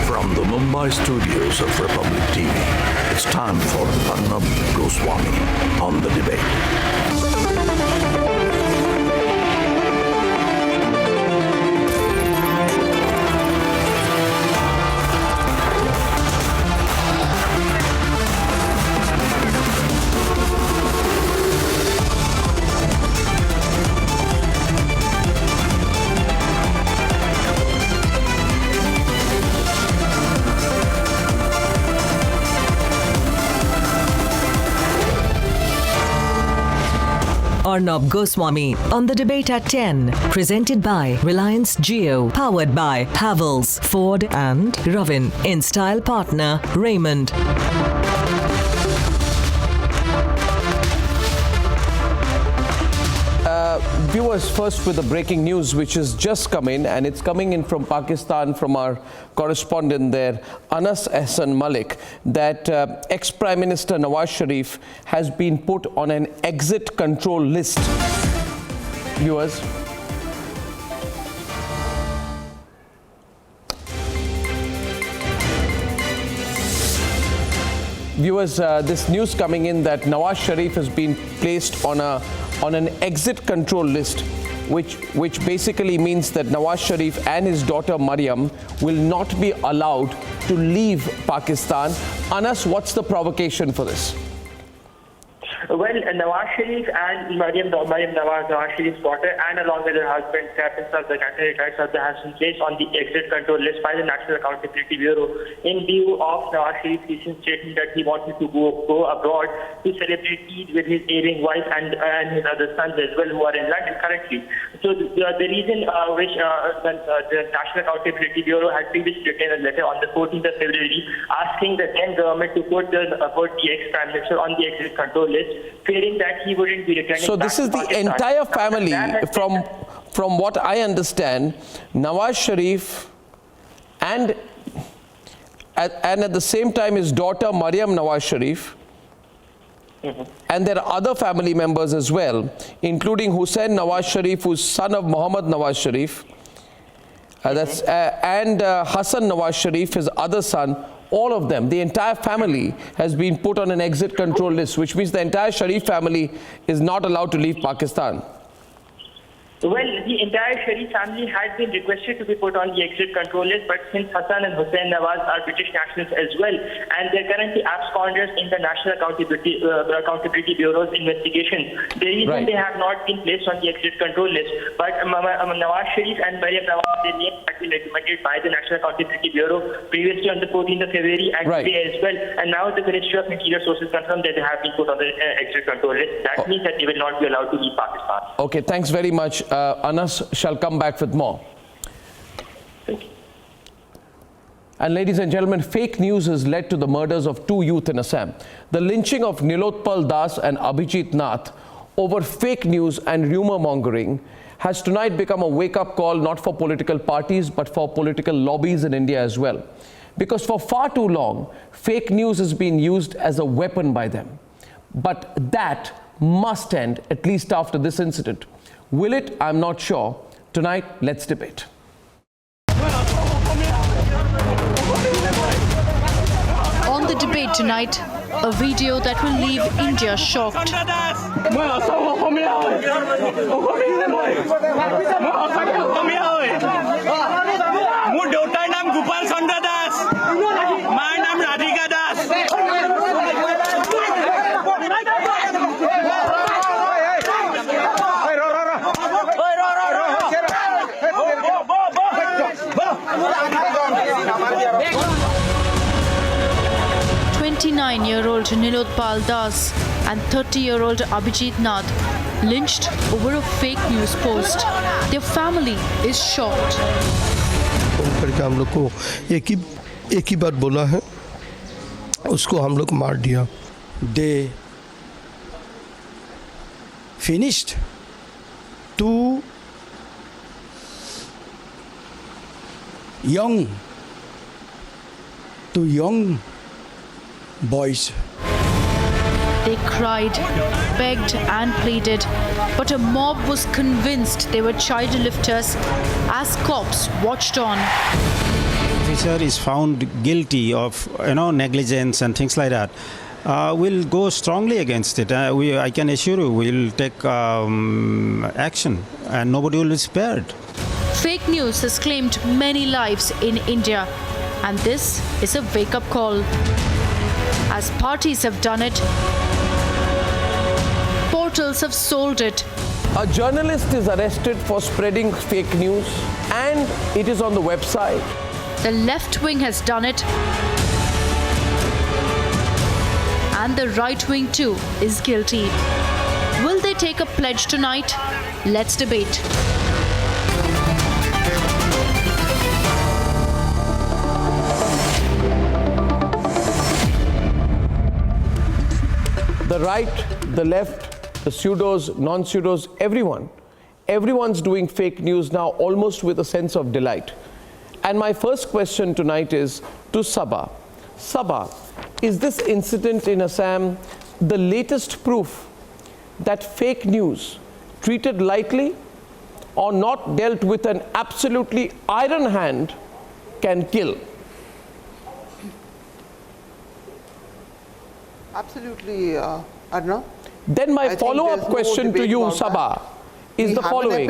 From the Mumbai studios of Republic TV, it's time for Arnab Goswami on The Debate. Arnab Goswami on The Debate at 10. Presented by Reliance Jio. Powered by Havells, Ford and Ravin. In style partner Raymond. Viewers, first with the breaking news which has just come in, and it's coming in from Pakistan from our correspondent there, Anas Ahsan Malik, that ex-Prime Minister Nawaz Sharif has been put on an exit control list. Viewers. This news coming in that Nawaz Sharif has been placed on an exit control list, which basically means that Nawaz Sharif and his daughter Maryam will not be allowed to leave Pakistan. Anas, what's the provocation for this? Well, Nawaz Sharif and Maryam Nawaz Sharif's daughter, and along with her husband, Captain Sadr, retired Sadr, has been placed on the exit control list by the National Accountability Bureau in view of Nawaz Sharif's recent statement that he wanted to go abroad to celebrate Eid with his ailing wife and his other sons as well, who are in London currently. So the reason which the National Accountability Bureau had previously written a letter on the 14th of February asking the then government to put the ex-Prime Minister on the exit control list, fearing that he wouldn't be returning. So this is the entire family, from what I understand, Nawaz Sharif and at the same time his daughter Maryam Nawaz Sharif, and there are other family members as well, including Hussein Nawaz Sharif, who's son of Muhammad Nawaz Sharif, and Hassan Nawaz Sharif, his other son. All of them, the entire family has been put on an exit control list, which means the entire Sharif family is not allowed to leave Pakistan. Well, the entire Sharif family had been requested to be put on the exit control list, but since Hassan and Hussein Nawaz are British nationals as well, and they're currently absconders in the National Accountability Bureau's investigation, the reason they have not been placed on the exit control list. But Nawaz Sharif and Maryam Nawaz, their names had been recommended by the National Accountability Bureau previously on the 14th of February and today as well. And now the Ministry of Interior sources confirmed that they have been put on the exit control list. That means that they will not be allowed to leave Pakistan. Okay, thanks very much. Anas shall come back with more. Thank you. And ladies and gentlemen, fake news has led to the murders of two youth in Assam. The lynching of Nilotpal Das and Abhijit Nath over fake news and rumor mongering has tonight become a wake-up call not for political parties but for political lobbies in India as well. Because for far too long, fake news has been used as a weapon by them. But that must end, at least after this incident. Will it? I'm not sure. Tonight, let's debate. On The Debate tonight, a video that will leave India shocked. Year-old Nilotpal Das and 30-year-old Abhijit Nath lynched over a fake news post. Their family is shocked. करके हम लोग को एक ही बात बोला है, उसको हम लोग मार दिया. They finished two young boys. They cried, begged and pleaded, but a mob was convinced they were child lifters as cops watched on. officer is found guilty of negligence and things like that, we'll go strongly against it. I can assure you, we'll take action, and nobody will be spared. Fake news has claimed many lives in India, and this is a wake-up call. As parties have done it, portals have sold it. A journalist is arrested for spreading fake news, and it is on the website. The left wing has done it, and the right wing too is guilty. Will they take a pledge tonight? Let's debate. The right, the left, the pseudos, non-pseudos, everyone's doing fake news now almost with a sense of delight. And my first question tonight is to Sabah. Sabah, is this incident in Assam the latest proof that fake news, treated lightly or not dealt with an absolutely iron hand, can kill? Absolutely, Arnav. Then my follow-up question to you, Sabah, is the following.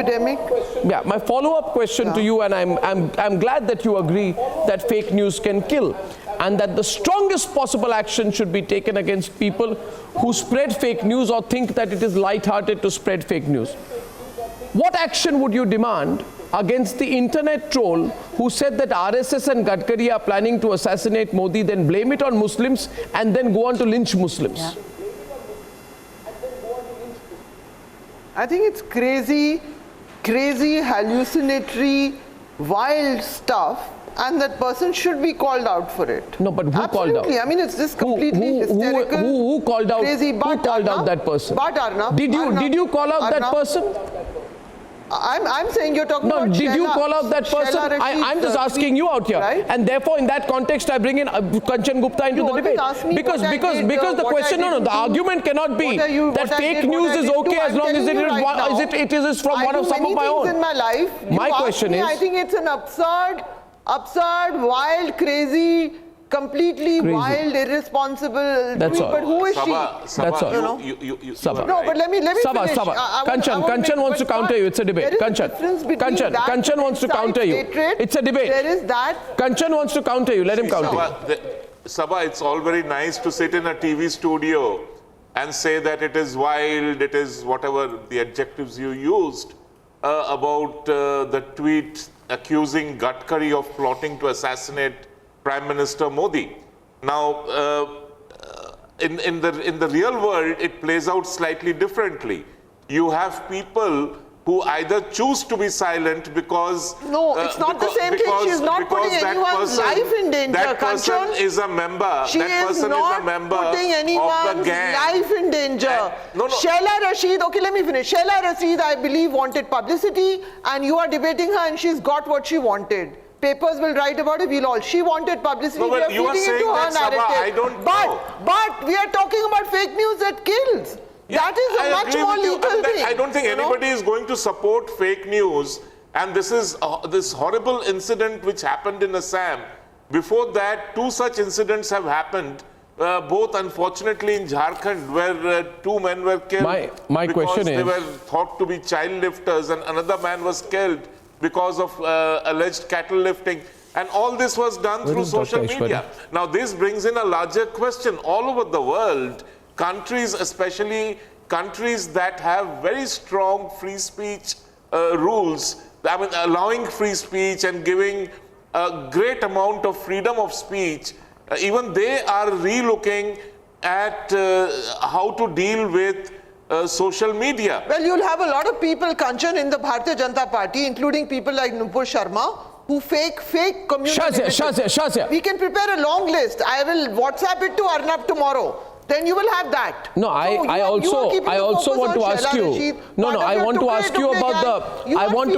Yeah, my follow-up question to you, and I'm glad that you agree that fake news can kill, and that the strongest possible action should be taken against people who spread fake news or think that it is light-hearted to spread fake news. What action would you demand against the internet troll who said that RSS and Gadkari are planning to assassinate Modi, then blame it on Muslims and then go on to lynch Muslims? Yeah. I think it's crazy, hallucinatory, wild stuff, and that person should be called out for it. No, but who called out? Absolutely. I mean, it's just completely hysterical. Who called out? Crazy, who called out that person? But Arnav, Did you call out that person? I'm saying you're talking about did you call out that person? I'm just asking you out here. Right? And therefore, in that context, I bring in Kanchan Gupta into the debate. Because the question, the argument cannot be that fake news is okay as long as it is from one of some of my own. In my life, my question is, I think it's an absurd, wild, crazy, completely wild, irresponsible. That's all. But who is she? That's all. No, but let me finish. Kanchan wants to counter you. It's a debate. Kanchan wants to counter you. It's a debate. There is that. Kanchan wants to counter you. Let him counter you. Sabah, it's all very nice to sit in a TV studio and say that it is wild, it is whatever the adjectives you used about the tweet accusing Gadkari of plotting to assassinate Prime Minister Modi. Now, in the real world, it plays out slightly differently. You have people who either choose to be silent because... No, it's not the same thing. She's not putting anyone's life in danger. That person is a member. She is not putting anyone's life in danger. Sheila Rashid, okay, let me finish. Sheila Rashid, I believe, wanted publicity, and you are debating her, and she's got what she wanted. Papers will write about it, we'll all. She wanted publicity, no, we are you are feeding into her narrative. I don't know. But we are talking about fake news that kills. Yeah, that is a much more lethal thing. I don't think anybody is going to support fake news. And this is this horrible incident which happened in Assam. Before that, 2 such incidents have happened, both unfortunately in Jharkhand, where 2 men were killed my because question they is, were thought to be child lifters, and another man was killed because of alleged cattle lifting. And all this was done through social media. Now, this brings in a larger question. All over the world, countries, especially countries that have very strong free speech rules, I mean, allowing free speech and giving a great amount of freedom of speech, even they are relooking at how to deal with social media. Well, you'll have a lot of people, Kanchan, in the Bharatiya Janata Party, including people like Nupur Sharma, who fake community. Shazia. We can prepare a long list. I will WhatsApp it to Arnab tomorrow. Then you will have that. No, I also want to ask you. No, I want to ask you about the. I want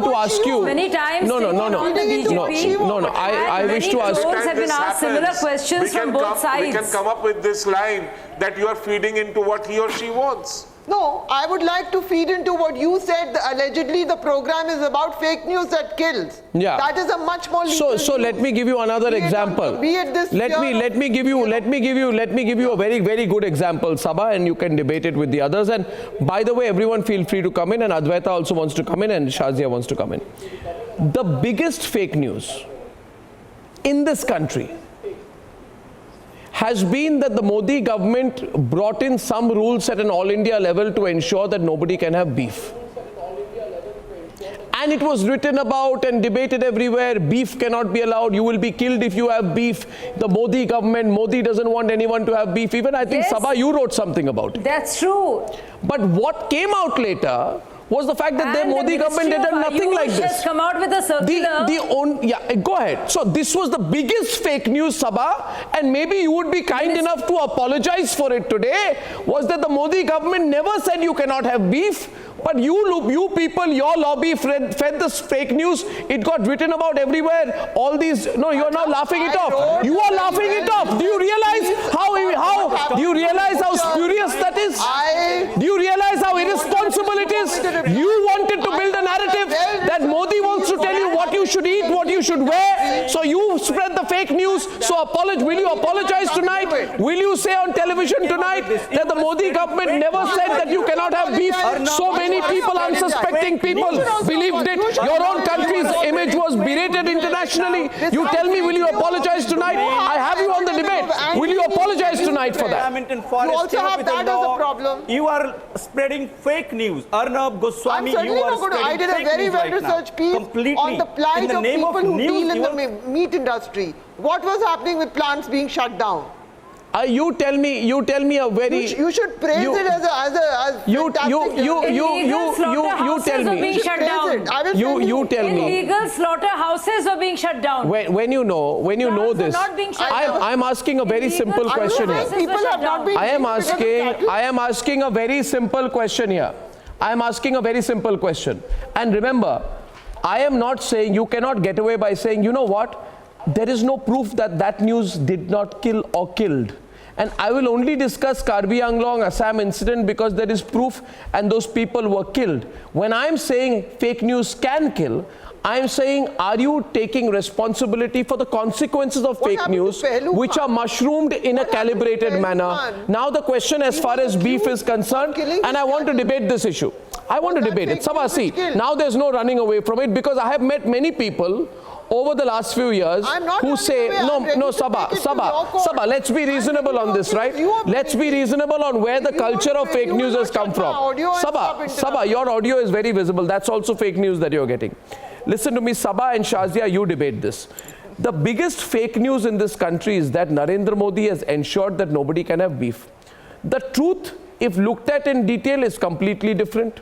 to ask you. Many times. No. I wish to ask. Those have been asked similar questions from both sides. We can come up with this line that you are feeding into what he or she wants. No, I would like to feed into what you said. Allegedly, the program is about fake news that kills. Yeah. That is a much more. So let me give you another example. Let me give you a very, very good example, Sabah, and you can debate it with the others. And by the way, everyone feel free to come in, and Advaita also wants to come in, and Shazia wants to come in. The biggest fake news in this country has been that the Modi government brought in some rules at an all India level to ensure that nobody can have beef. And it was written about and debated everywhere. Beef cannot be allowed. You will be killed if you have beef. The Modi government, Modi doesn't want anyone to have beef. Even I think, yes, Sabah, you wrote something about it. That's true. But what came out later was the fact that the Modi government did nothing like this. Has come out with a circular. Go ahead. So this was the biggest fake news, Sabah, and maybe you would be kind enough to apologize for it today, was that the Modi government never said you cannot have beef, but you people, your lobby fed this fake news. It got written about everywhere. All these, no, you are now laughing it off. You are laughing it off. Do you realize how? Do you realize how spurious that is? Do you realize how irresponsible it is? You wanted to build a narrative that Modi wants to tell you what you should eat, what you should wear. So you spread the fake news. So will you apologize tonight? Will you say on television tonight that the Modi government never said that you cannot have beef? So many people, unsuspecting people, believed it. Your own country's image was berated internationally. You tell me, will you apologize tonight? I have you on the debate. Will you apologize tonight for that? You also have that as a problem. You are spreading fake news. Arnab Goswami, you are spreading I did a very well-researched piece on the plight of people who deal in the meat industry. What was happening with plants being shut down? You tell me a very. You should praise it as you tell me. You tell me. Illegal slaughterhouses were being shut down. When you know this, I'm asking a very simple question here. People have not been. I am asking a very simple question here. I am asking a very simple question. And remember, I am not saying, you cannot get away by saying, you know what, there is no proof that that news did not kill or killed. And I will only discuss Karbi Anglong Assam incident because there is proof and those people were killed. When I am saying fake news can kill, I am saying, are you taking responsibility for the consequences of fake news, which are mushroomed in a calibrated manner? Now the question as far as beef is concerned, and I want to debate this issue. I want to debate it. Sabah, see, now there's no running away from it because I have met many people over the last few years who say, Sabah, let's be reasonable on this, right? Let's be reasonable on where the culture of fake news has come from. Sabah, your audio is very visible. That's also fake news that you're getting. Listen to me, Sabah and Shazia, you debate this. The biggest fake news in this country is that Narendra Modi has ensured that nobody can have beef. The truth, if looked at in detail, is completely different.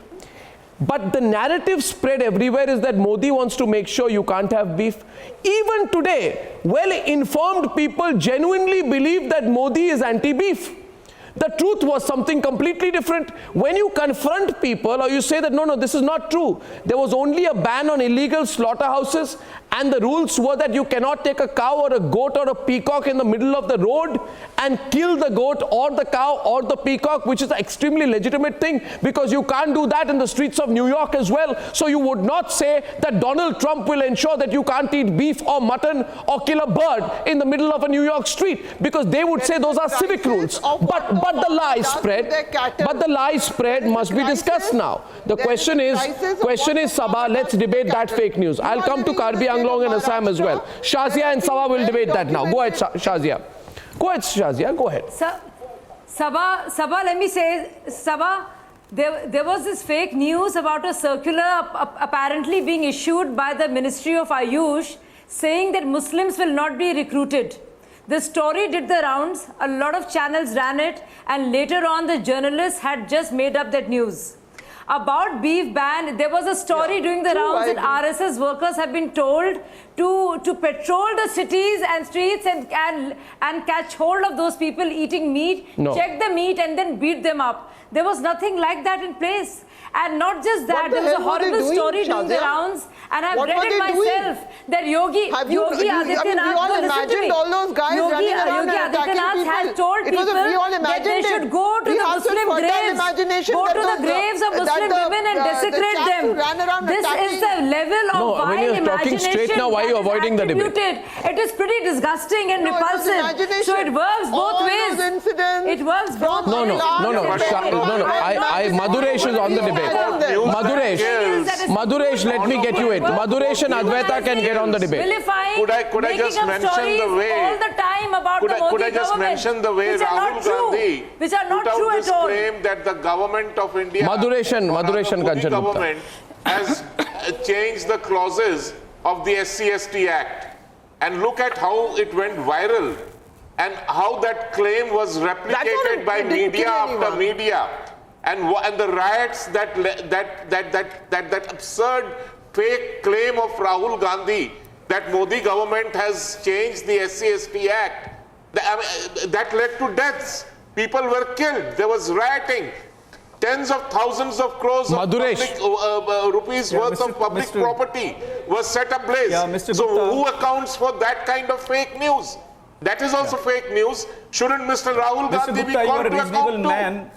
But the narrative spread everywhere is that Modi wants to make sure you can't have beef. Even today, well-informed people genuinely believe that Modi is anti-beef. The truth was something completely different. When you confront people or you say that, no, this is not true. There was only a ban on illegal slaughterhouses and the rules were that you cannot take a cow or a goat or a peacock in the middle of the road and kill the goat or the cow or the peacock, which is an extremely legitimate thing because you can't do that in the streets of New York as well. So you would not say that Donald Trump will ensure that you can't eat beef or mutton or kill a bird in the middle of a New York street because they would say those are civic rules. But the lie spread must be discussed now. The question is, Sabah, let's debate that fake news. I'll come to Karbi Anglong and Assam as well. Shazia and Sabah will debate that now. Go ahead, Shazia. Go ahead. Sabah, let me say, Sabah, there was this fake news about a circular apparently being issued by the Ministry of Ayush saying that Muslims will not be recruited. The story did the rounds, a lot of channels ran it, and later on the journalists had just made up that news. About beef ban, there was a story doing the rounds that RSS workers have been told to patrol the cities and streets and catch hold of those people eating meat, check the meat and then beat them up. There was nothing like that in place. And not just that, there was a horrible story doing the rounds, and I've read it myself, that Yogi Adityanath, has told people that they should go to the Muslim graves. allegations go that to the graves of Muslim women and desecrate them. This is the level of No, when you're talking straight now, why are you avoiding the debate? It is pretty disgusting and repulsive. So it works both ways. It works both ways. Maduresh is on the debate. Maduresh, let me get you in. Maduresh and Advaita can get on the debate. Could I just mention the way all the time about the Modi could I just mention the way Rahul Gandhi which are not put true out at this all. claim that the government of India, Maduresh and Modi Kanchan government has changed the clauses of the SC/ST Act, and look at how it went viral and how that claim was replicated by media after media, and the riots that absurd fake claim of Rahul Gandhi that Modi government has changed the SC/ST Act, that led to deaths. People were killed. There was rioting. Tens of thousands of crores of rupees worth of public property was set ablaze. So who accounts for that kind of fake news? That is also fake news. Shouldn't Mr. Rahul Gandhi be called to account too?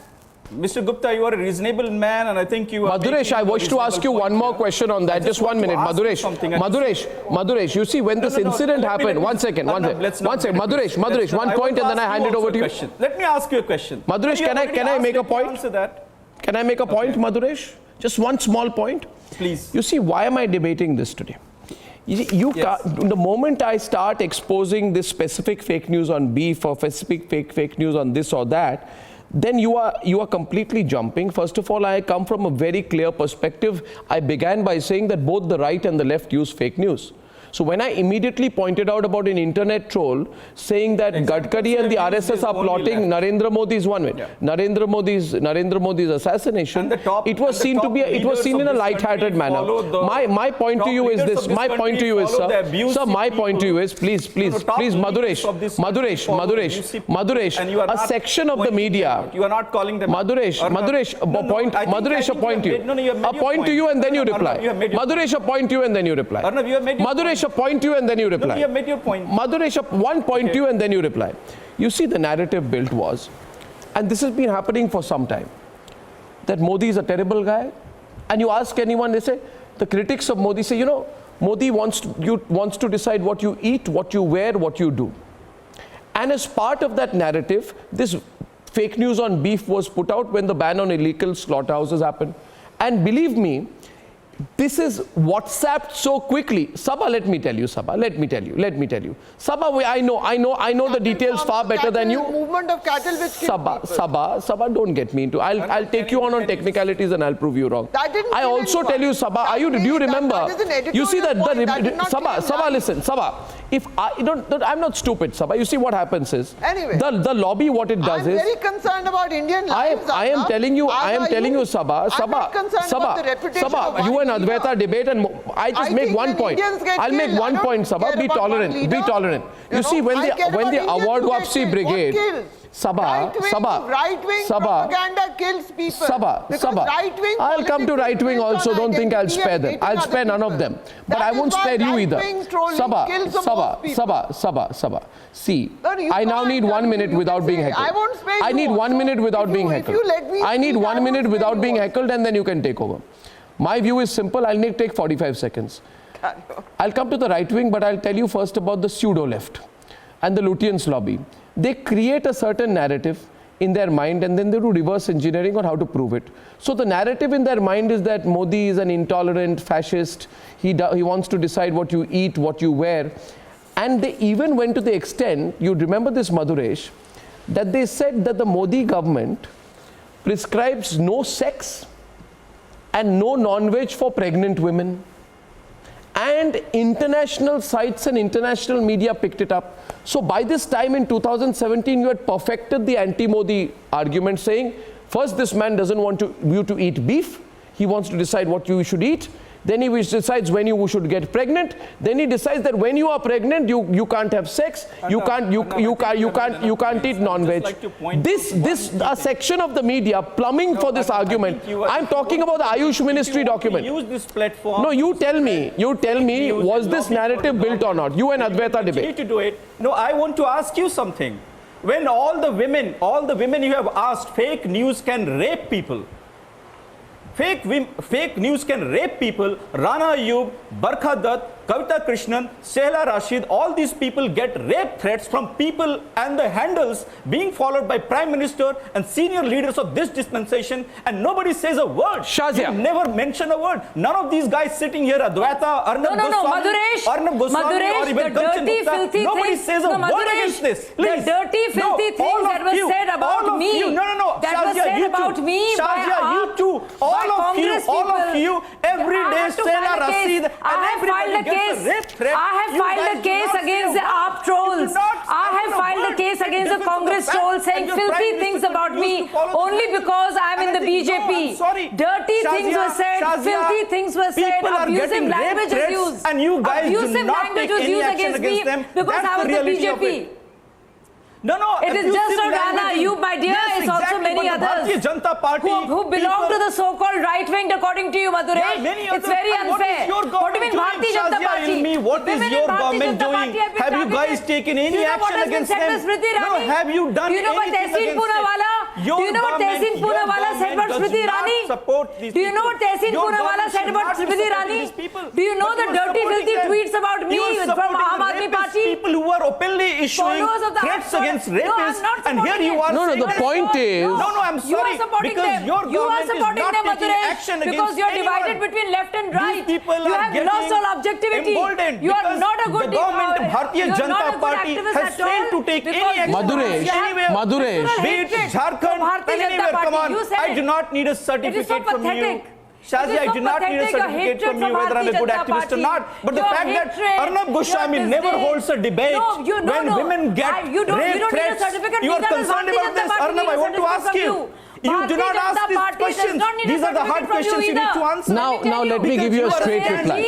Mr. Gupta, you are a reasonable man, and I think you are. Maduresh, I wish to ask you one more question on that. Just 1 minute, Maduresh. Maduresh, you see, when this incident happened, one second, Maduresh, one point, and then I hand it over to you. Let me ask you a question. Maduresh, can I make a point? Answer that. Can I make a point, Maduresh? Just one small point. Please. You see, why am I debating this today? The moment I start exposing this specific fake news on beef or specific fake news on this or that, then you are completely jumping. First of all, I come from a very clear perspective. I began by saying that both the right and the left use fake news. So when I immediately pointed out about an internet troll saying that Gadkari and the RSS are plotting Narendra Modi's Narendra Modi's assassination, it was seen in a light-hearted manner. My point to you is this. My point to you is, sir, my point to you is, please, Maduresh, a section of the media. You are not calling them. Maduresh, a point to you. A point to you and then you reply. Maduresh, a point to you and then you reply. Maduresh, a point to you and then you reply. No, you have made your point. Maduresh, one point to you and then you reply. You see, the narrative built was, and this has been happening for some time, that Modi is a terrible guy. And you ask anyone, they say, the critics of Modi say, Modi wants to decide what you eat, what you wear, what you do. And as part of that narrative, this fake news on beef was put out when the ban on illegal slaughterhouses happened. And believe me, this is WhatsApped so quickly. Sabha, let me tell you. Sabha, I know the details far better than you. Movement of cattle which Sabha, don't get me into. I'll take you on technicalities and I'll prove you wrong. I also tell you, Sabha, do you remember? You see that Sabha, listen, Sabha. If I'm not stupid, Sabha. You see what happens is, anyway, the lobby, what it does is, I'm very concerned about Indian lives. I am telling you, Sabha, you and Advaita debate, and I just make one point. I'll make one point, Sabha. Be tolerant. You see, when the Award Wapsi Brigade, right-wing propaganda kills people. Sabha. I'll come to right-wing also. Don't think I'll spare them. I'll spare none of them. But I won't spare you either. Sabha. See, I now need 1 minute without being heckled. I need 1 minute without being heckled. I need 1 minute without being heckled, and then you can take over. My view is simple. I'll take 45 seconds. I'll come to the right wing, but I'll tell you first about the pseudo-left and the Lutyens lobby. They create a certain narrative in their mind, and then they do reverse engineering on how to prove it. So the narrative in their mind is that Modi is an intolerant fascist. He wants to decide what you eat, what you wear. And they even went to the extent, you remember this, Maduresh, that they said that the Modi government prescribes no sex and no non-veg for pregnant women. And international sites and international media picked it up. So by this time in 2017, you had perfected the anti-Modi argument, saying, first, this man doesn't want you to eat beef. He wants to decide what you should eat. Then he decides when you should get pregnant. Then he decides that when you are pregnant, you can't have sex. You can't eat non-veg. This a section of the media plumbing for this argument. I'm talking about the Ayush Ministry document. Use this platform. No, you tell me, was this narrative built or not? You and Advaita debate. To do it. No, I want to ask you something. When all the women you have asked, fake news can rape people. fake news can rape people. Rana Ayyub, Barkha Dutt, Kavita Krishnan, Shehla Rashid, all these people get rape threats from people and the handles being followed by Prime Minister and senior leaders of this dispensation, and nobody says a word. Shazia. They never mention a word. None of these guys sitting here, Advaita, Arnab Goswami, or even Kanchan Gupta, nobody says a word against this. Please. The dirty, filthy things that were said about me. That was said about me Shazia, you too. All of you, every day, Shehla Rashid, and everybody I have filed a case against the AAP trolls. I have filed a case against the Congress trolls saying filthy things about me only because I am in the BJP. Dirty things were said, filthy things were said, abusive language was used. And you guys do not take any action against them. Because I was the BJP. No, it is just not Rana Ayyub, my dear. Yes, it's also many others who belong to the so-called right wing, according to you, Maduresh. It's very unfair. What do you mean, Bharatiya Janata Party? What is your government doing? Have you guys taken any action against them? No, have you done anything against them? Do you know what Tehseen Poonawala said about Smriti Irani? Do you know what Tehseen Poonawala said about Smriti Irani? Do you know the dirty, filthy tweets about me from Aam Aadmi Party? People who are openly issuing threats against rapists, and here you are saying the point is... No, I'm sorry. Because your government is not taking action against because you're divided between left and right. These people you have lost all objectivity. You are not a good the government of Bharatiya Janata Party has failed to take any action Maduresh, be it Jharkhand, anywhere, come on. I do not need a certificate from you. Shazia, I do not need a certificate from you whether I'm a good activist or not. But the fact that Arnab Goswami never holds a debate when women get rape threats, you are concerned about this. Arnab, I want to ask you. You do not ask these questions. These are the hard questions you need to answer. Now let me give you a straight reply.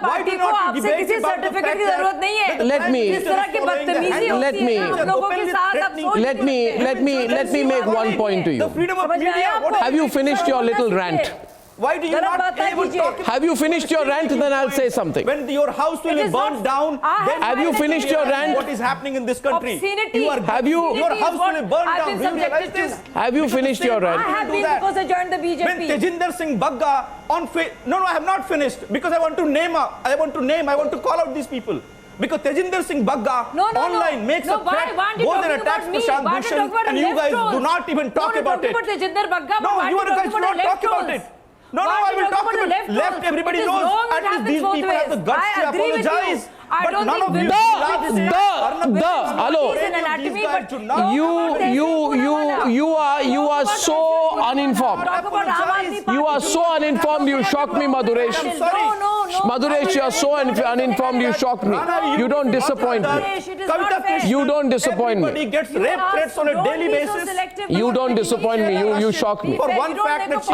Why do you not debate about the fact that let me make one point to you. The freedom of media. Have you finished your little rant? Why do you not able to talk? Have you finished your rant? Then I'll say something. When your house will be burned down, then have you finished your rant? What is happening in this country? Your house will be burned down. Do you realize this? Have you finished your rant? I have been because I joined the BJP. When Tejinder Singh Bagga on no, I have not finished because I want to call out these people. Because Tejinder Singh Bagga online makes a threat, goes and attacks Prashant Bhushan, and you guys do not even talk about it. No, you guys do not talk about it. No, I will talk about left. Everybody knows. At least these people have the guts to apologize. But none of you. Hello. You are so uninformed. You are so uninformed. You shock me, Maduresh. Maduresh, you are so uninformed. You shock me. You don't disappoint me. You don't disappoint me. Everybody gets rape threats on a daily basis. You don't disappoint me. You shock me. For one fact that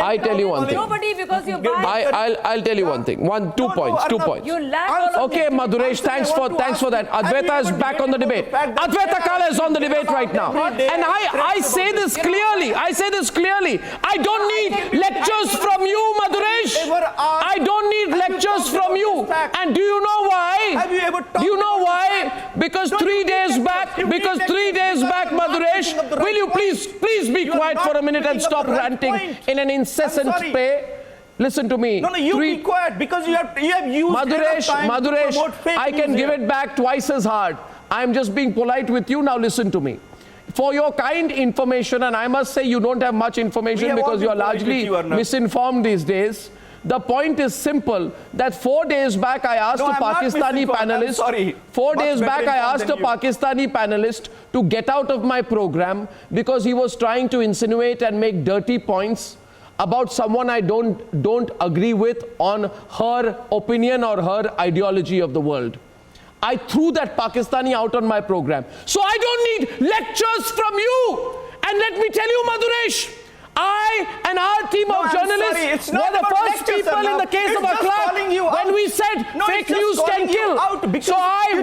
I tell you one thing. I'll tell you one thing. Two points. Okay, Maduresh, thanks for that. Advaita is back on the debate. Advaita Kala is on the debate right now. And I say this clearly. I don't need lectures from you, Maduresh. I don't need lectures from you. And do you know why? Do you know why? Because 3 days back, Maduresh, will you please be quiet for a minute and stop ranting in an incessant way? Listen to me. No, you be quiet because you have used Maduresh, I can give it back twice as hard. I am just being polite with you. Now listen to me. For your kind information, and I must say you don't have much information because you are largely misinformed these days. The point is simple, that 4 days back I asked a Pakistani panelist, 4 days back I asked a Pakistani panelist to get out of my program because he was trying to insinuate and make dirty points about someone I don't agree with on her opinion or her ideology of the world. I threw that Pakistani out on my program. So I don't need lectures from you. And let me tell you, Maduresh, I and our team of journalists were the first people in the case of Akhlaq when we said fake news can kill. So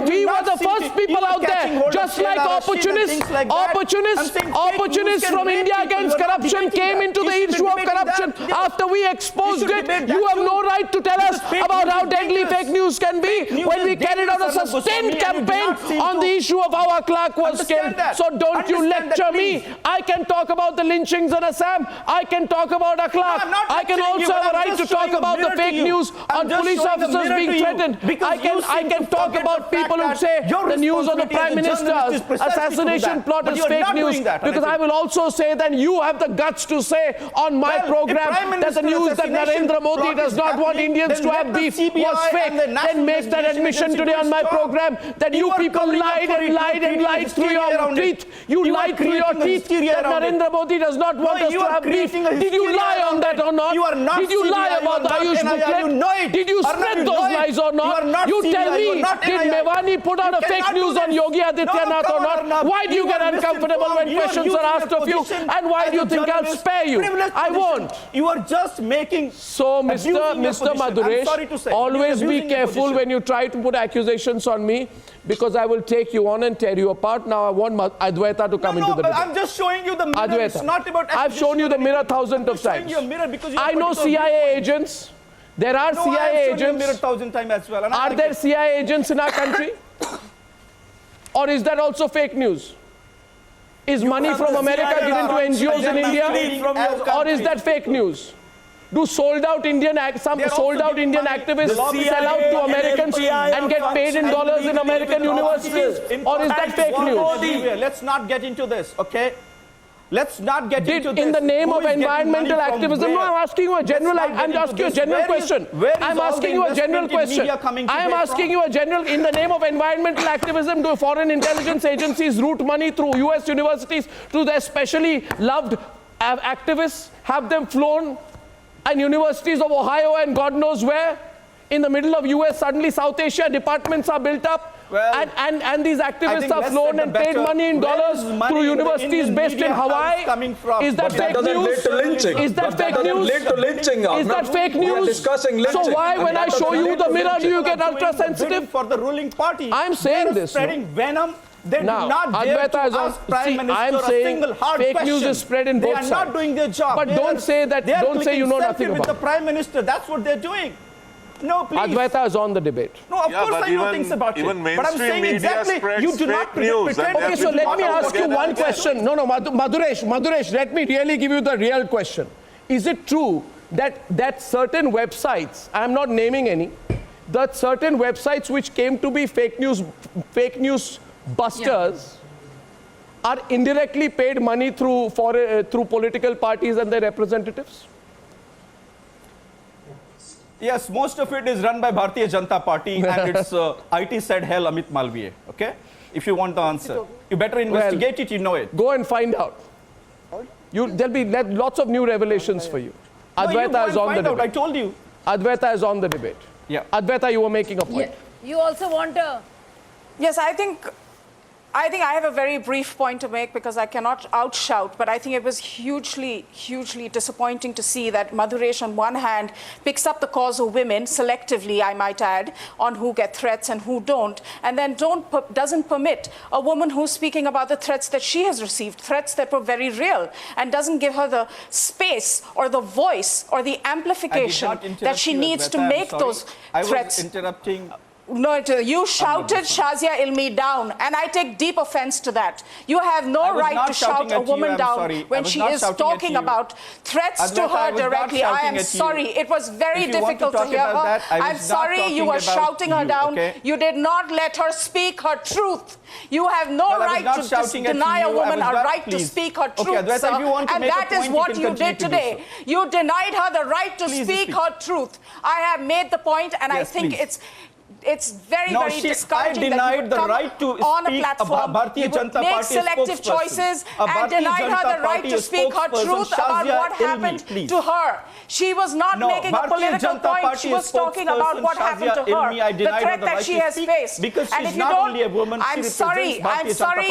we were the first people out there. Just like opportunists from India against corruption came into the issue of corruption after we exposed it. You have no right to tell us about how deadly fake news can be when we carried out a sustained campaign on the issue of how our clerk was killed. So don't you lecture me. I can talk about the lynchings in Assam. I can talk about a clerk. I can also have a right to talk about the fake news on police officers being threatened. I can talk about people who say the news on the Prime Minister's assassination plot is fake news, because I will also say that you have the guts to say on my program that the news that Narendra Modi does not want Indians to have beef was fake. Then make that admission today on my program that you people lied and lied and lied through your teeth. You lied through your teeth that Narendra Modi does not want us to have beef. Did you lie on that or not? Did you lie about the Ayush booklet? Did you spread those lies or not? You tell me, did Mewani put out a fake news on Yogi Adityanath or not? Why do you get uncomfortable when questions are asked of you? And why do you think I'll spare you? I won't. You are just making... So, Mr. Maduresh, always be careful when you try to put accusations on me, because I will take you on and tear you apart. Now I want Advaita to come into the debate. I'm just showing you the mirror. Advaita. It's not about... I've shown you the mirror thousands of times. I know CIA agents. There are CIA agents. Mirror 1,000 times as well. Are there CIA agents in our country? Or is that also fake news? Is money from America given to NGOs in India? Or is that fake news? Do some sold out Indian activists sell out to Americans and get paid in dollars in American universities? Or is that fake news? Let's not get into this, okay? Let's not get into this. In the name of environmental activism, no, I'm asking you a general. I'm asking you a general question. I'm asking you a general question. I'm asking you a general. In the name of environmental activism, do foreign intelligence agencies route money through U.S. universities to their specially loved activists, have them flown, and universities of Ohio and God knows where, in the middle of US, suddenly South Asia departments are built up, and these activists are flown and paid money in dollars through universities based in Hawaii. Is that fake news? Is that fake news? Is that fake news? So why, when I show you the mirror, do you get ultra sensitive? For the ruling party, I'm saying this. Spreading venom. They now, do not dare to ask Prime Minister I'm saying a single hard fake question. news is spread in both sides. They are not doing their job. But don't say that. Don't say you know nothing about it. With the Prime Minister, that's what they're doing. No, please. Advaita is on the debate. No, of course I know things about it. But I'm saying exactly, you do not pretend. Okay, so let me ask you one question. No, Maduresh, let me really give you the real question. Is it true that certain websites, I'm not naming any, that certain websites which came to be fake news busters, are indirectly paid money through political parties and their representatives? Yes, most of it is run by Bharatiya Janata Party and its IT said hell Amit Malviya. Okay, if you want the answer, you better investigate it. You know it. Go and find out. There'll be lots of new revelations for you. Advaita is on the debate. I told you. Advaita is on the debate. Yeah. Advaita, you were making a point. Yeah. You also want a... Yes, I think I have a very brief point to make because I cannot outshout, but I think it was hugely, hugely disappointing to see that Maduresh on one hand picks up the cause of women selectively, I might add, on who get threats and who don't, and then doesn't permit a woman who's speaking about the threats that she has received, threats that were very real, and doesn't give her the space or the voice or the amplification that she needs to make those threats. I was interrupting. No, you shouted Shazia Ilmi down, and I take deep offense to that. You have no right to shout a woman down when she is talking about threats to her directly. I am sorry. It was very difficult to hear her. I'm sorry you were shouting her down. You did not let her speak her truth. You have no right to deny a woman a right to speak her truth, sir. And that is what you did today. You denied her the right to speak her truth. I have made the point, and I think it's very discouraging I denied that the right to on speak a platform, Bharatiya Janata make Party selective choices and denied her the right to speak her truth about what happened to her. She was not making a political point. She was talking about what happened to her, the threat that she has faced. And if you don't, I'm sorry,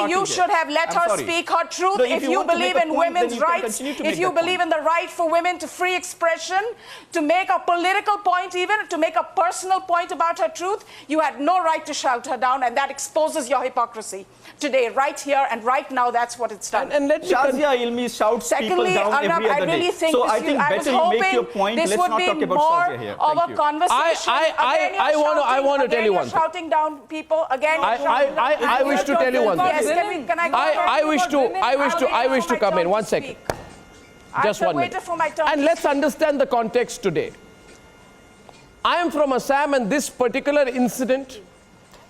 you should have let her speak her truth. If you believe in women's rights, if you believe in the right for women to free expression, to make a political point even, to make a personal point about her truth, You had no right to shout her down, and that exposes your hypocrisy today, right here and right now. That's what it's done. And let me Shazia Ilmi shouts Secondly, people down every other I really day. think so this, I think better you make your point. This Let's would not be talk about more Shazia here. of Thank a you. conversation. I want to tell you one thing. Shouting down people again. I wish to tell you one thing. Yes, can I I wish to come in. 1 second. Just 1 minute. And let's understand the context today. I am from Assam, and this particular incident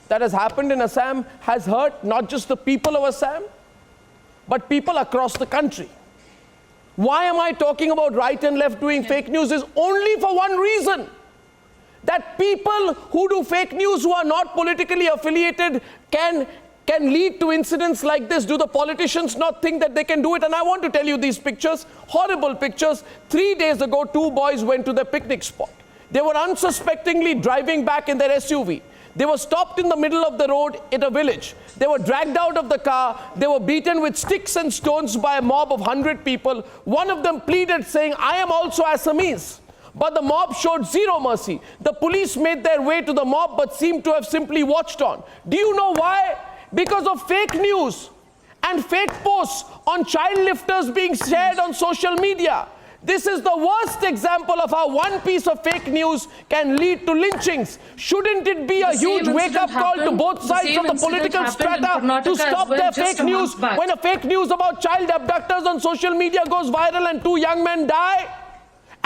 that has happened in Assam has hurt not just the people of Assam, but people across the country. Why am I talking about right and left doing fake news? Is only for one reason. That people who do fake news who are not politically affiliated can lead to incidents like this. Do the politicians not think that they can do it? And I want to tell you these pictures, horrible pictures. 3 days ago, 2 boys went to their picnic spot. They were unsuspectingly driving back in their SUV. They were stopped in the middle of the road in a village. They were dragged out of the car. They were beaten with sticks and stones by a mob of 100 people. One of them pleaded saying, I am also Assamese. But the mob showed zero mercy. The police made their way to the mob but seemed to have simply watched on. Do you know why? Because of fake news and fake posts on child lifters being shared on social media. This is the worst example of how one piece of fake news can lead to lynchings. Shouldn't it be a huge wake-up call to both sides of the political strata to stop their fake news when a fake news about child abductors on social media goes viral and 2 young men die?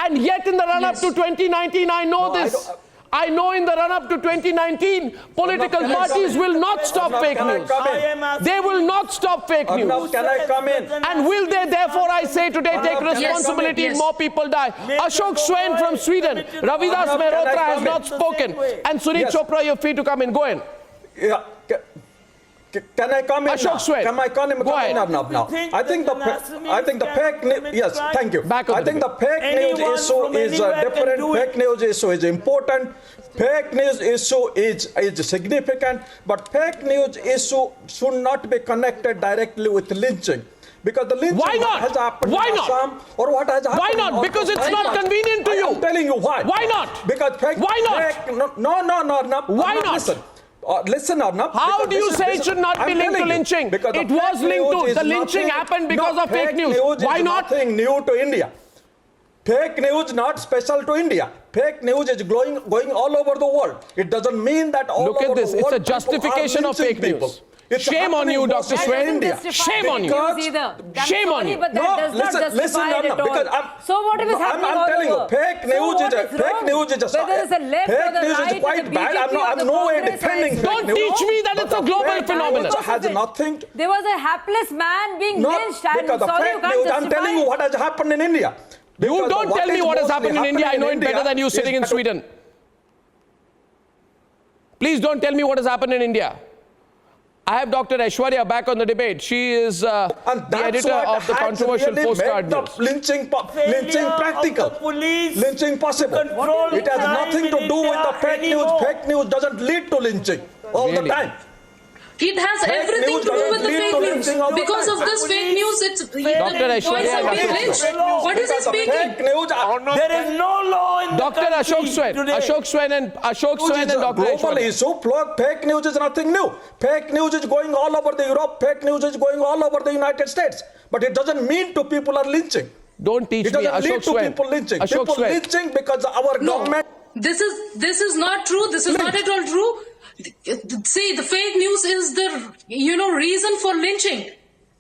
And yet in the run-up to 2019, I know this. I know in the run-up to 2019, political parties will not stop fake news. They will not stop fake news. Can I come in? And will they, therefore, I say today, take responsibility if more people die? Ashok Swain from Sweden, Ravidas Mehrotra has not spoken. And Sunit Chopra, you're free to come in. Go in. Yeah. Can I come in Ashok now? Swain. Can I come in now? I think the fake news. Yes, thank you. I think the fake news issue is different. Fake news issue is important. Fake news issue is significant. But fake news issue should not be connected directly with lynching. Because the lynching has happened in Assam, or what has happened. Why not? Because it's not convenient to you. I'm telling you why. Why not? Because why not? No. Why not? Listen. Listen, Arnab. How do you say it should not be linked to lynching? It was linked to. The lynching happened because of fake news. Why not? Nothing new to India. Fake news not special to India. Fake news is going all over the world. It doesn't mean that all Look over at this. the world. It's a justification of fake news. Shame on you, Dr. Swain. Shame on you. Shame on you. But that does not justify it at all. So what if it's happening I'm telling all over? you, fake news is a Whether it's a left or the right, is quite bad. I'm no way defending fake news. Don't teach me that it's a global phenomenon. Has nothing. There was a hapless man being lynched. I'm Because the sorry, you fake can't news. justify I'm telling you what has happened in India. You don't tell me what has happened in India. I know it better than you sitting in Sweden. Please don't tell me what has happened in India. I have Dr. Aishwarya back on the debate. She is the editor of the controversial postcard news. Lynching practical. Lynching possible. It has nothing to do with the fake news. Fake news doesn't lead to lynching all the time. It has everything to do with the fake news. Because of this fake news, it's the boys are being lynched. What is he speaking? There is no law in Dr. Ashok Swain. Ashok Swain and Dr. Global issue. Fake news is nothing new. Fake news is going all over the Europe. Fake news is going all over the United States. But it doesn't mean to people are lynching. Don't teach me, Ashok Swain. It doesn't lead to people lynching. People lynching because our government. This is not true. This is not at all true. See, the fake news is the reason for lynching.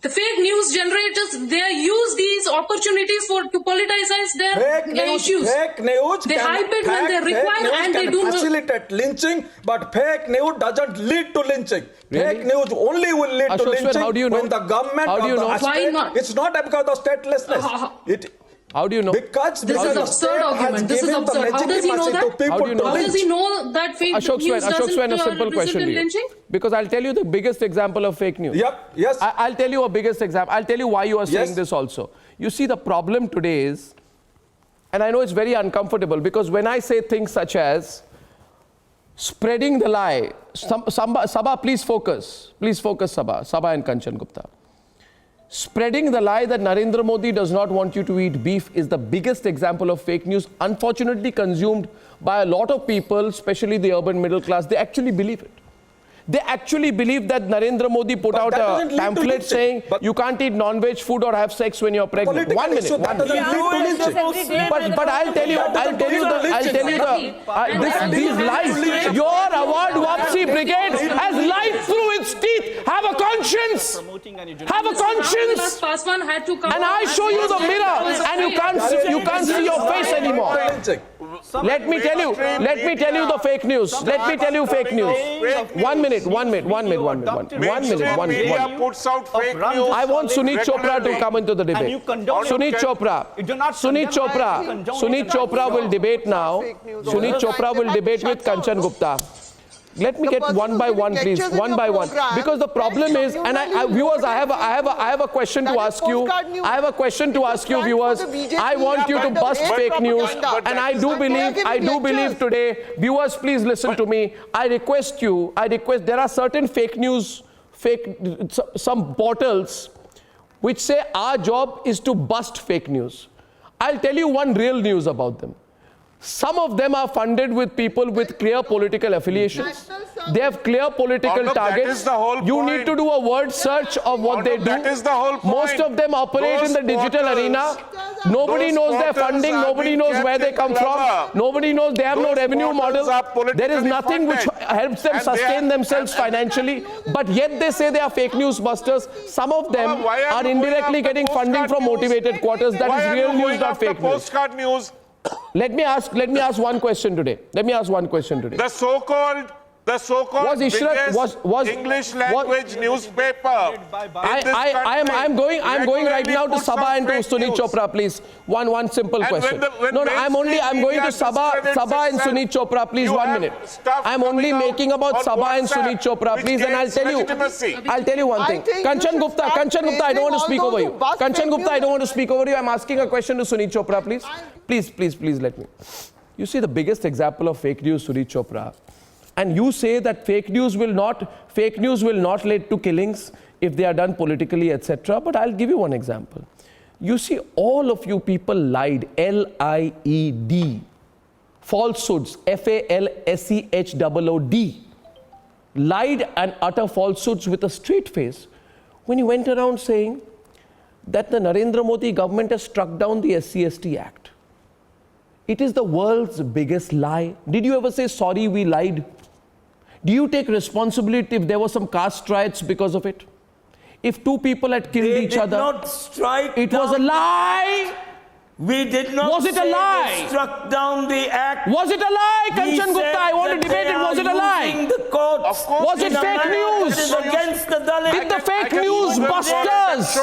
The fake news generators, they use these opportunities to politicize their issues. Fake news they hype it when they require and they do facilitate lynching, but fake news doesn't lead to lynching. Really? Fake news only will lead to lynching how do you know? when the government how do you know? Why not? It's not because of statelessness. How do you know? Because this is absurd argument. This is absurd. How does he know that? How does he know that fake news doesn't a simple question to you. Lynching? Because I'll tell you the biggest example of fake news. Yep. Yes. I'll tell you a biggest example. I'll tell you why you are saying this also. You see, the problem today is, and I know it's very uncomfortable, because when I say things such as spreading the lie, Sabha, please focus. Please focus, Sabha and Kanchan Gupta. Spreading the lie that Narendra Modi does not want you to eat beef is the biggest example of fake news, unfortunately consumed by a lot of people, especially the urban middle class. They actually believe it. They actually believe that Narendra Modi put out a pamphlet saying you can't eat non-veg food or have sex when you're pregnant. 1 minute. But I'll tell you these lies. Your award Wapsi brigade has lied through its teeth. Have a conscience. Have a conscience. And I show you the mirror, and you can't see your face anymore. Let me tell you the fake news. Let me tell you fake news. 1 minute. Puts out fake news. I want Sunit Chopra to come into the debate. Sunit Chopra will debate now. Sunit Chopra will debate with Kanchan Gupta. Let me get one by one, please. One by one. Because the problem is, and viewers, I have a question to ask you. I have a question to ask you, viewers. I want you to bust fake news. And I do believe today, viewers, please listen to me. I request, there are certain fake news, some portals which say our job is to bust fake news. I'll tell you one real news about them. Some of them are funded with people with clear political affiliations. They have clear political targets. You need to do a word search of what they do. That is the whole point. Most of them operate in the digital arena. Nobody knows their funding. Nobody knows where they come from. Nobody knows they have no revenue model. There is nothing which helps them sustain themselves financially. But yet they say they are fake news busters. Some of them are indirectly getting funding from motivated quarters. That is real news, not fake news. Postcard news. Let me ask one question today. The so-called biggest English language newspaper. I'm going right now to Sabha and to Sunit Chopra, please. One simple question. I'm going to Sabha and Sunit Chopra, please. 1 minute. I'm only making about Sabha and Sunit Chopra, please, and I'll tell you one thing. Kanchan Gupta, I don't want to speak over you. Kanchan Gupta, I don't want to speak over you. I'm asking a question to Sunit Chopra, please. Please let me. You see the biggest example of fake news, Sunit Chopra. And you say that fake news will not lead to killings if they are done politically, etc. But I'll give you one example. You see, all of you people lied, L-I-E-D, falsehoods, F-A-L-S-E-H-O-O-D, lied and utter falsehoods with a straight face when you went around saying that the Narendra Modi government has struck down the SC/ST Act. It is the world's biggest lie. Did you ever say, sorry, we lied? Do you take responsibility if there were some caste riots because of it? If two people had killed each other? Not strike it was a lie. We did not. Was it a lie? Struck down the act. Was it a lie, Kanchan Gupta? I want to debate it. Was it a lie? Was it fake news? Did the fake news busters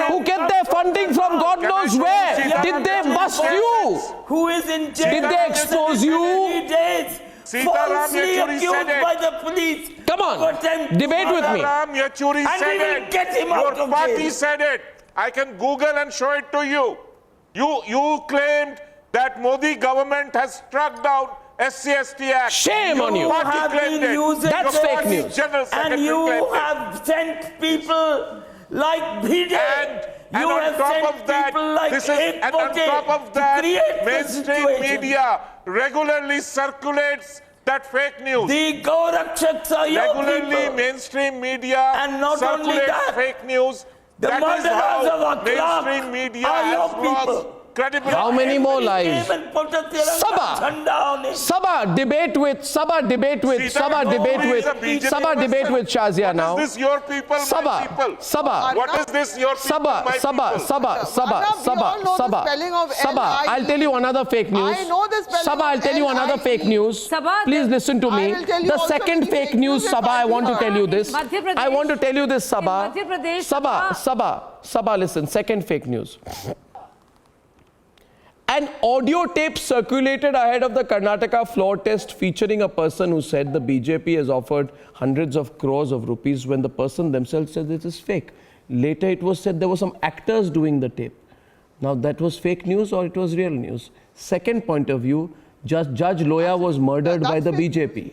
who get their funding from God knows where, did they bust you? Who is in jail? Did they expose you? Falsely accused by the police. Come on, debate with me. Sitaram Yechury said it. Get him out Your of party jail. said it. I can Google and show it to you. You claimed that Modi government has struck down SC/ST Act. Shame on you. That's fake news. And you have sent people like Bhide. And on top of that, mainstream media regularly circulates that fake news. The Gorakshaks are your people. Mainstream media and not only that, fake news. The murderers of Akhlaq mainstream media are your has lost people. credibility. How many more lies? Sabha debate with Shazia now. What is this your people, my people? Sabha. What is this your people, my people? Sabha. I'll tell you another fake news. Sabha, I'll tell you another fake news. Please listen to me. The second fake news, Sabha, I want to tell you this. I want to tell you this, Sabha. Sabha, listen. Second fake news. An audio tape circulated ahead of the Karnataka floor test featuring a person who said the BJP has offered hundreds of crores of rupees when the person themselves said this is fake. Later it was said there were some actors doing the tape. Now that was fake news or it was real news? Second point of view, Judge Loya was murdered by the BJP.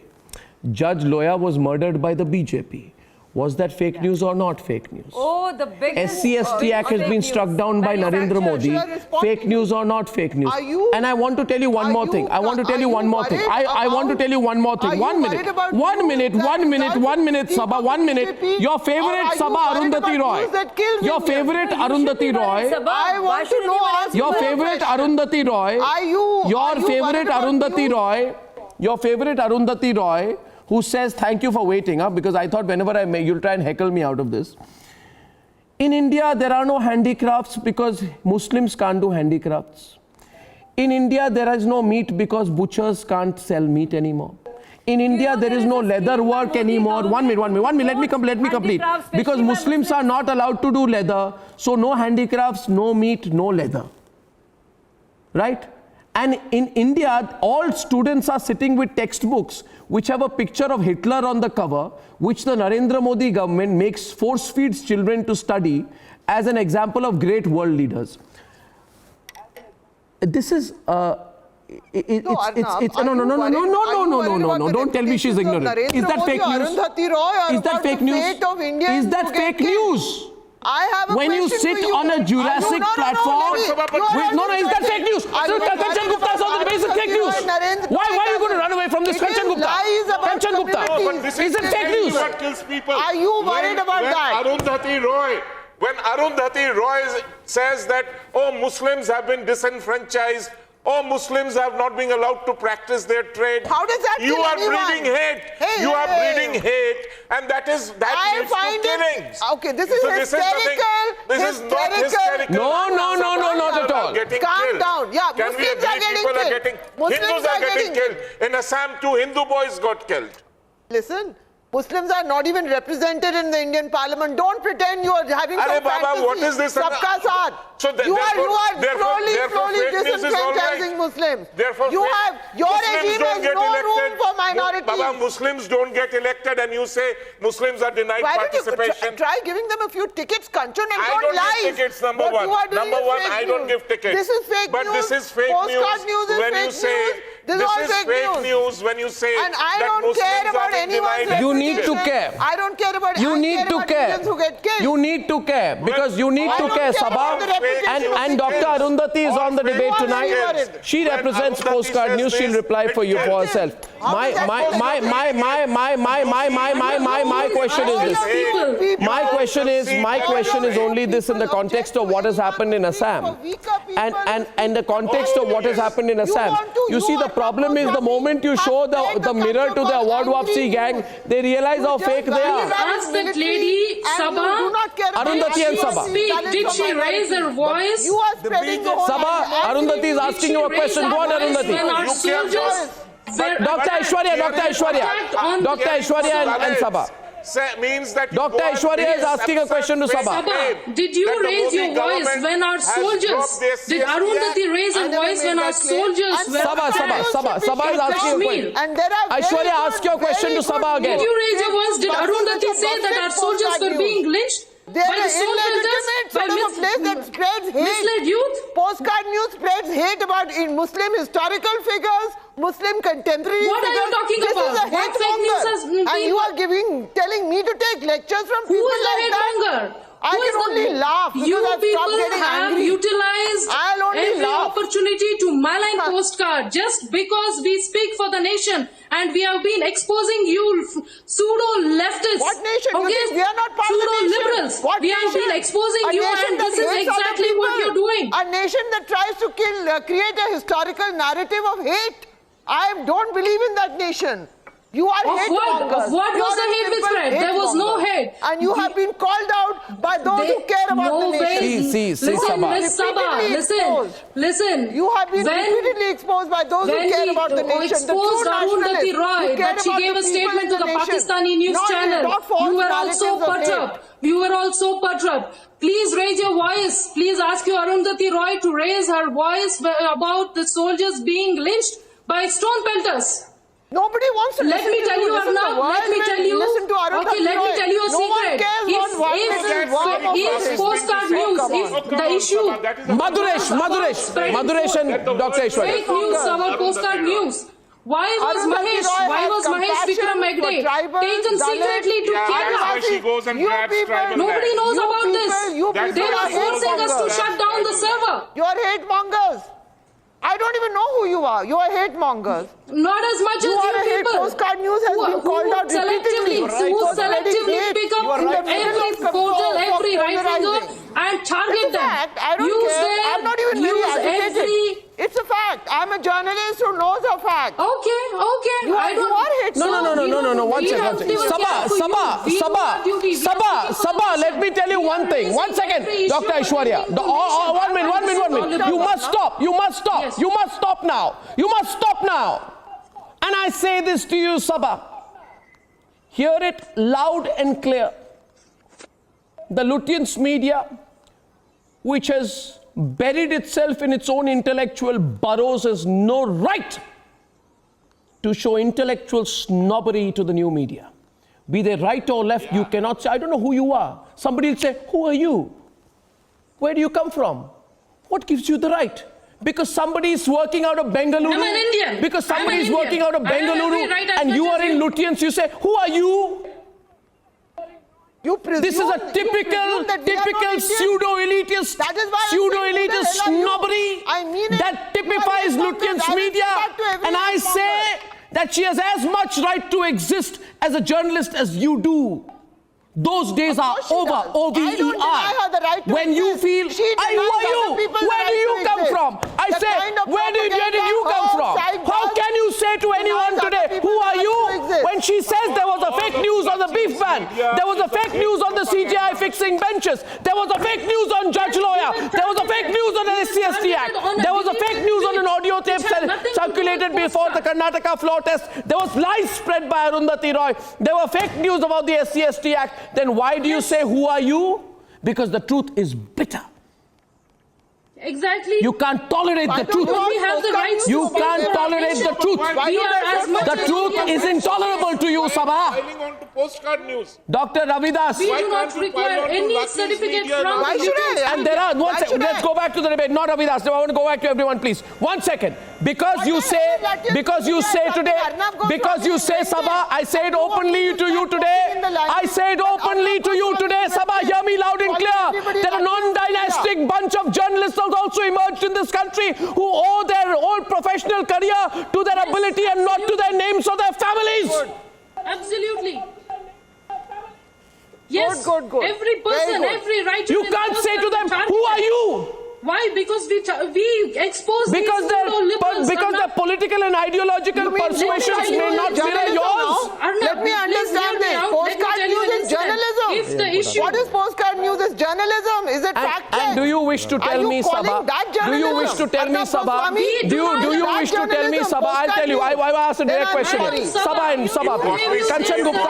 Judge Loya was murdered by the BJP. Was that fake news or not fake news? Oh, the biggest SC/ST Act has been struck down by Narendra Modi. Fake news or not fake news? And I want to tell you one more thing. I want to tell you one more thing. I want to tell you one more thing. 1 minute. 1 minute. 1 minute. 1 minute, Sabha. 1 minute. Your favorite Sabha Arundhati Roy. Your favorite Arundhati Roy. I want to know. Your favorite Arundhati Roy. Your favorite Arundhati Roy. Your favorite Arundhati Roy, who says thank you for waiting up, because I thought whenever I may, you'll try and heckle me out of this. In India, there are no handicrafts because Muslims can't do handicrafts. In India, there is no meat because butchers can't sell meat anymore. In India, there is no leather work anymore. 1 minute, let me complete. Because Muslims are not allowed to do leather, so no handicrafts, no meat, no leather. Right? And in India, all students are sitting with textbooks which have a picture of Hitler on the cover, which the Narendra Modi government force feeds children to study as an example of great world leaders. This is no. Don't tell me she's ignorant. Is that fake news? Is that fake news? Is that fake news? I have a when you sit on a Jurassic platform, is that fake news? Kanchan Gupta is on the basis fake news. Why are you going to run away from this, Kanchan Gupta? Kanchan Gupta, is it fake news? What kills people? Are you worried about that? When Arundhati Roy says that, oh, Muslims have been disenfranchised, oh, Muslims have not been allowed to practice their trade. How does that You are breeding hate. You are breeding hate, and that leads to killings. Okay, this is hysterical. This is not hysterical. No, not at all. Calm down. Yeah, Can we Muslims agree are getting killed. Hindus are getting killed. In Assam, 2 Hindu boys got killed. Listen. Muslims are not even represented in the Indian Parliament. Don't pretend you are having some fantasy. What is this? Sabka saath. So you are slowly disenfranchising Muslims. Your regime has no room for minorities. Baba, Muslims don't get elected, and you say Muslims are denied participation. Try giving them a few tickets, Kanchan, and I don't give tickets, number one. Number one, I don't give tickets. This is fake news. But this is fake news when you say... This is fake news when you say that Muslims are being denied. You need to care. I don't care about you need to care. Who get killed. You need to care because you need to care, Sabha. And Dr. Arundhati is on the debate tonight. She represents Postcard News. She'll reply for you for herself. My question is this. My question is only this in the context of what has happened in Assam. And the context of what has happened in Assam. You see, the problem is the moment you show the mirror to the award wapsi gang, they realize how fake they are. Ask that lady, Sabha, Arundhati and Sabha. Did she raise her voice? You are spreading the whole Sabha, Arundhati is asking you a question. Go on, Arundhati. Dr. Aishwarya and Sabha. Means that Dr. Aishwarya is asking a question to Sabha. Sabha, did you raise your voice when our soldiers, did Arundhati raise her voice when our soldiers were... Sabha is asking a question. Aishwarya, ask your question to Sabha again. Did you raise your voice? Did Arundhati say that our soldiers were being lynched? They are illegitimate sort of a place that spreads hate. Misled youth? Postcard News spreads hate about Muslim historical figures, Muslim contemporary What figures. Are you talking this about? This is a hate monger. And you are telling me to take lectures from people like that? Who is the hate monger? I can only laugh because I've stopped getting angry. You people have utilized every opportunity to malign Postcard just because we speak for the nation and we have been exposing you pseudo-leftists. What nation? Okay? We are not part of the nation. Pseudo-liberals. We have been exposing you and this is exactly what you're doing. A nation that tries to create a historical narrative of hate. I don't believe in that nation. You are hate mongers. What was the hate which spread? There was no hate. And you have been called out by those who care about the nation. Listen. You have been repeatedly exposed by those who care about the nation. Exposed Arundhati Roy that she gave a statement to the Pakistani news channel. You were also perturbed. You were also perturbed. Please raise your voice. Please ask your Arundhati Roy to raise her voice about the soldiers being lynched by stone pelters. Nobody wants to Let me tell you a secret. If Postcard News, if the issue... Maduresh and Dr. Aishwarya. Fake news about Postcard News. Why was Mahesh Vikram Hegde taken secretly to Kerala? That's why she goes and grabs tribal Nobody knows about this. They were forcing us to shut down the server. You are hate mongers. I don't even know who you are. You are hate mongers. Not as much as you people. Postcard News has been called out repeatedly. Who selectively pick up every portal, every right winger and target them. I don't care. I'm not even very agitated. It's a fact. I'm a journalist who knows a fact. Okay. You are hate. No. One second. Sabah, let me tell you one thing. 1 second. Dr. Aishwarya. 1 minute. You must stop. You must stop now. You must stop now. And I say this to you, Sabah. Hear it loud and clear. The Lutyens media, which has buried itself in its own intellectual burrows, has no right to show intellectual snobbery to the new media. Be they right or left, you cannot say, I don't know who you are. Somebody will say, who are you? Where do you come from? What gives you the right? Because somebody is working out of Bengaluru. I'm an Indian. Because somebody is working out of Bengaluru and you are in Lutyens, you say, who are you? This is a typical pseudo-elitist snobbery that typifies Lutyens media. And I say that she has as much right to exist as a journalist as you do. Those days are over. O-V-E-R. When you feel, who are you? Where do you come from? I say, where did you come from? How can you say to anyone today, who are you? When she says there was a fake news on the beef ban, there was a fake news on the CGI fixing benches, there was a fake news on Judge Lawyer, there was a fake news on the SC/ST Act, there was a fake news on an audio tape circulated before the Karnataka floor test, there was lies spread by Arundhati Roy, there were fake news about the SC/ST Act. Then why do you say, who are you? Because the truth is bitter. Exactly. You can't tolerate the truth. We have the rights you can't tolerate the truth. The truth is intolerable to you, Sabah. Filing on to Postcard News. Dr. Ravidas. We do not require any certificate from the And there are, let's go back to the debate. Not Ravidas. I want to go back to everyone, please. 1 second. Because you say today, because you say, Sabah, I say it openly to you today. I say it openly to you today, Sabah. Hear me loud and clear. There are non-dynastic bunch of journalists also emerged in this country who owe their whole professional career to their ability and not to their names or their families. Absolutely. Yes, good. Every person, every right. You can't say to them, who are you? Why? Because we expose because their political and ideological persuasions may not mirror yours. Let me understand this. Postcard News is journalism. What is Postcard News is journalism? Is it fact check? And do you wish to tell me, Sabah? Do you wish to tell me, Sabah? Do you wish to tell me, Sabah? I'll tell you. I asked a direct question. Sabah and Sabah, please. Kanchan Gupta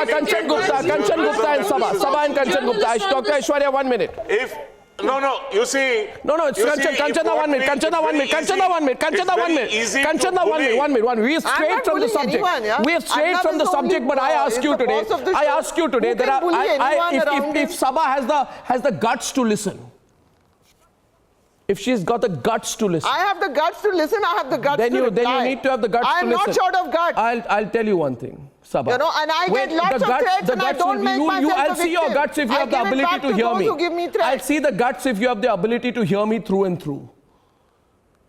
and Sabah. Sabah and Kanchan Gupta. Dr. Aishwarya, 1 minute. No, you see. No, it's Kanchana 1 minute. Kanchana 1 minute. We are straight from the subject. We are straight from the subject, but I ask you today. If Sabah has the guts to listen. If she's got the guts to listen. I have the guts to listen. I have the guts to reply. Then you need to have the guts to listen. I am not short of guts. I'll tell you one thing, Sabah. And I get lots of threats and I don't make myself I'll see your guts if you have the ability to hear me. I'll see the guts if you have the ability to hear me through and through.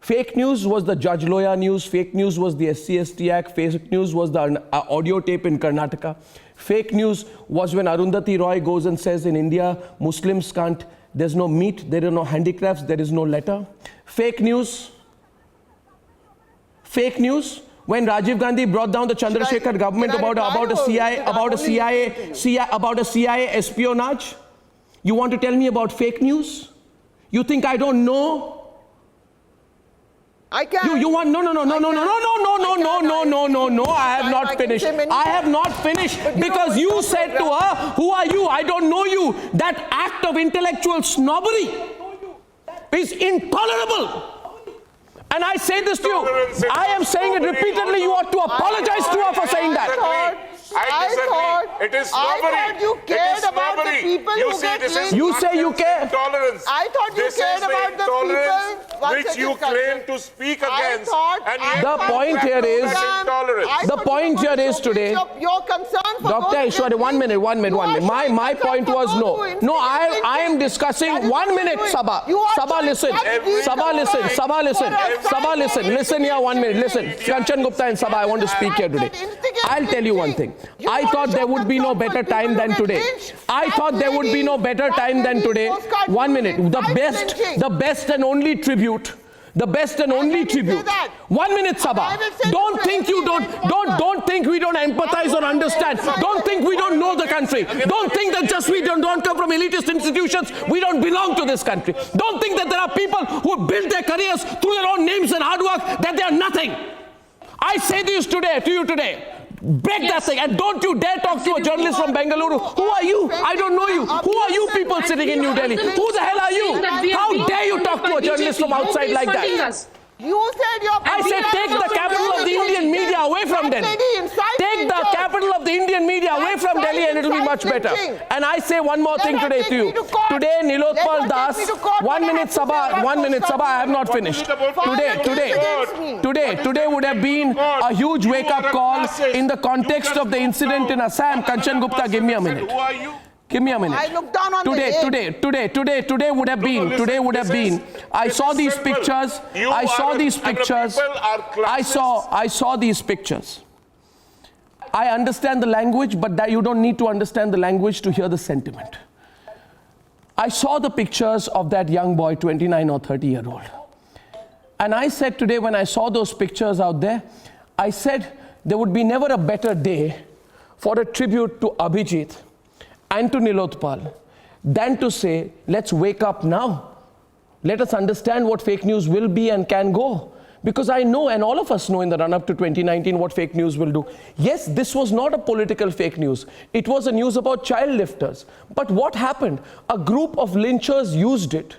Fake news was the Judge Lawyer news. Fake news was the SC/ST Act. Fake news was the audio tape in Karnataka. Fake news was when Arundhati Roy goes and says in India, Muslims can't. There's no meat, there are no handicrafts, there is no letter. Fake news when Rajiv Gandhi brought down the Chandrasekhar government about a CIA espionage. You want to tell me about fake news? You think I don't know? I can. You want no. I have not finished. I have not finished because you said to her, "Who are you? I don't know you." That act of intellectual snobbery is intolerable. And I say this to you. I am saying it repeatedly. You ought to apologize to her for saying that. I disagree. It is snobbery. I thought you cared about the people who get lynched. You say you care. Tolerance. I thought you cared about the people which you claim to speak against. The point here is, today, your concern for Dr. Aishwarya, one minute. My point was no, I am discussing 1 minute, Sabha. Sabha, listen. Listen here, 1 minute. Listen, Kanchan Gupta and Sabha, I want to speak here today. I'll tell you one thing. I thought there would be no better time than today. 1 minute. The best and only tribute. 1 minute, Sabha. Don't think we don't empathize or understand. Don't think we don't know the country. Don't think that just we don't come from elitist institutions, we don't belong to this country. Don't think that there are people who built their careers through their own names and hard work, that they are nothing. I say this to you today. Break that thing, and don't you dare talk to a journalist from Bengaluru. Who are you? I don't know you. Who are you people sitting in New Delhi? Who the hell are you? How dare you talk to a journalist from outside like that? You said I said take the capital of the Indian media away from Delhi. Take the capital of the Indian media away from Delhi and it will be much better. And I say one more thing today to you. Today, Nilotpal Das, 1 minute, Sabha, I have not finished. Today would have been a huge wake-up call in the context of the incident in Assam. Kanchan Gupta, give me a minute. Give me a minute. I look down on Today would have been. I saw these pictures. I saw these pictures. I understand the language, but that you don't need to understand the language to hear the sentiment. I saw the pictures of that young boy, 29 or 30-year-old. And I said today, when I saw those pictures out there, I said there would be never a better day for a tribute to Abhijit and to Nilotpal than to say, let's wake up now. Let us understand what fake news will be and can go. Because I know, and all of us know in the run-up to 2019 what fake news will do. Yes, this was not a political fake news. It was a news about child lifters. But what happened? A group of lynchers used it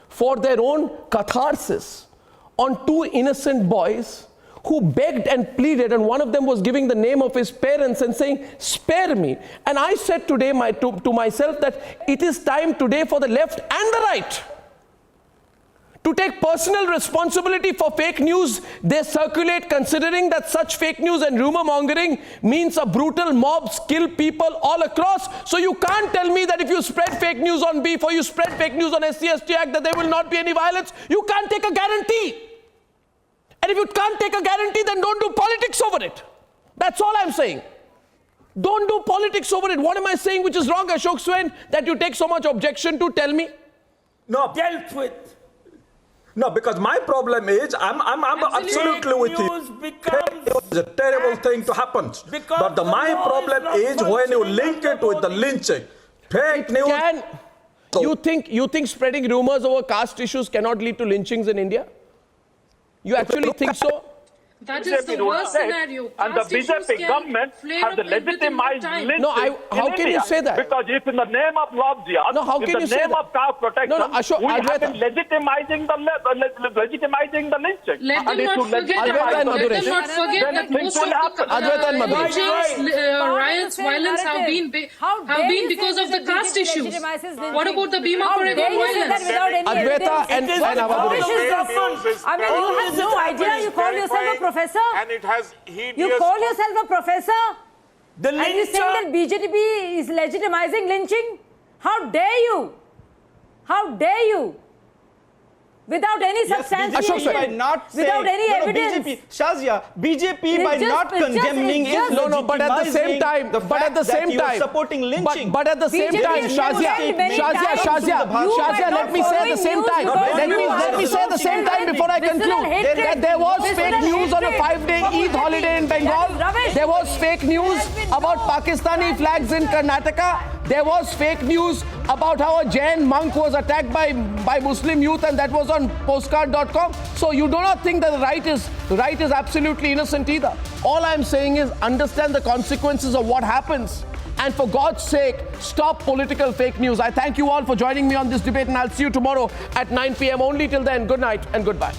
for their own catharsis on two innocent boys who begged and pleaded, and one of them was giving the name of his parents and saying, spare me. And I said today to myself that it is time today for the left and the right to take personal responsibility for fake news they circulate, considering that such fake news and rumor mongering means a brutal mobs kill people all across. So you can't tell me that if you spread fake news on beef or you spread fake news on SC/ST Act that there will not be any violence. You can't take a guarantee. And if you can't take a guarantee, then don't do politics over it. That's all I'm saying. Don't do politics over it. What am I saying which is wrong, Ashok Swain, that you take so much objection to? Tell me. No. Dealt with. No, because my problem is, I'm absolutely with you. It's a terrible thing to happen. But my problem is when you link it with the lynching. Fake news. You think spreading rumors over caste issues cannot lead to lynchings in India? You actually think so? That is the worst scenario. And the BJP government has legitimized lynching. No, how can you say that? Because if in the name of love jihad, in the name of caste protection, we have been legitimizing the lynching. Let them not forget that most of the riots, violence have been because of the caste issues. What about the Bhima Koregaon violence? Advaita and Avadurai. I mean, you have no idea. You call yourself a professor? And it has hideous... You call yourself a professor? And you say that BJP is legitimizing lynching? How dare you? How dare you? Without any substantiation, without any evidence. BJP by not condemning is but at the same time, supporting lynching. But at the same time, Shazia, let me say at the same time. Let me say at the same time before I conclude that there was fake news on a 5-day Eid holiday in Bengal. There was fake news about Pakistani flags in Karnataka. There was fake news about how a Jain monk was attacked by Muslim youth, and that was on postcard.com. So you do not think that the right is absolutely innocent either. All I'm saying is understand the consequences of what happens. And for God's sake, stop political fake news. I thank you all for joining me on this debate, and I'll see you tomorrow at 9 p.m. Only till then, good night and goodbye.